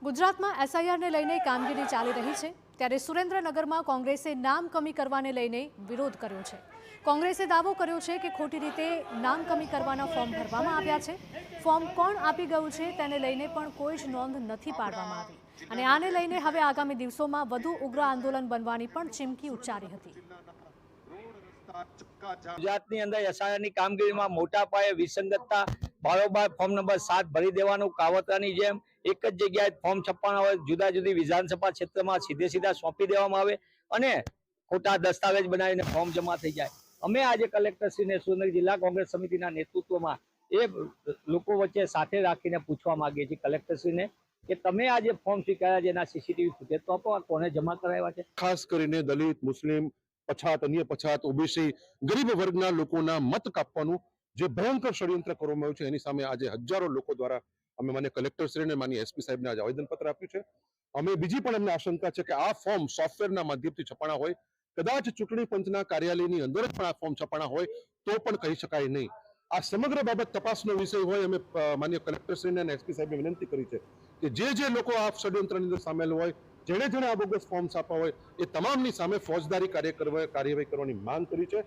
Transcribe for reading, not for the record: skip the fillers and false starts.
ગુજરાતમાં એસઆઈઆરને લઈને કામગીરી ચાલી રહી છે ત્યારે સુરેન્દ્રનગરમાં કોંગ્રેસે નામ કમી કરવાને લઈને વિરોધ કર્યો છે। કોંગ્રેસે દાવો કર્યો છે કે ખોટી રીતે નામ કમી કરવાના ફોર્મ ભરવામાં આવ્યા છે। ફોર્મ કોણ આપી ગયું છે તેને લઈને પણ કોઈ જ નોંધ નથી પાડવામાં આવી અને આને લઈને હવે આગામી દિવસોમાં વધુ ઉગ્ર આંદોલન બનવાની પણ ચીમકી ઉચ્ચારી હતી। ગુજરાતની અંદર એસઆઈઆરની કામગીરીમાં મોટા પાયે વિસંગતતા બારોબાર ફોર્મ નંબર 7 ભરી દેવાનું કાવતરાની જેમ એક જ જગ્યાએ ફોર્મ છપાવવાના હોય, જુદા જુદી વિધાનસભા ક્ષેત્રમાં સીધે સોંપી દેવામાં આવે અને ખોટા દસ્તાવેજ બનાવીને ફોર્મ જમા થઈ જાય। અમે આજે કલેક્ટરશ્રીને સુરેન્દ્રનગર જિલ્લા કોંગ્રેસ સમિતિના નેતૃત્વમાં એ લોકો વચ્ચે સાથે રાખીને પૂછવા માંગીએ છીએ કલેક્ટરશ્રીને કે તમે આજે ફોર્મ સ્વીકાર્યા છે એના સીસીટીવી ફૂટેજ તો આપો, કોને જમા કરાવ્યા છે। ખાસ કરીને દલિત, મુસ્લિમ, પછાત, અન્ય પછાત, ઓબીસી, ગરીબ વર્ગના લોકોના મત કાપવાનું જે ભયંકર ષડયંત્ર કરવામાં આવ્યું છે એની સામે આજે હજારો લોકો દ્વારા અમે માન્ય કલેક્ટરશ્રીને માન્ય એસપી સાહેબને આજે આવેદનપત્ર આપ્યું છે। અમે બીજી પણ અમને આશંકા છે કે આ ફોર્મ સોફ્ટવેરના માધ્યમથી છપાણા હોય, કદાચ ચૂંટણી પંચના કાર્યાલયની અંદર જ પણ આ ફોર્મ છપાણા હોય તો પણ કહી શકાય નહીં। આ સમગ્ર બાબત તપાસનો વિષય હોય। અમે માન્ય કલેક્ટરશ્રીને અને એસપી સાહેબને વિનંતી કરી છે કે જે લોકો આ ષડયંત્રની અંદર સામેલ હોય, જેણે આ બોગસ ફોર્મ્સ આપ્યા હોય એ તમામની સામે ફોજદારી કાર્યવાહી કરવાની માંગ કરી છે।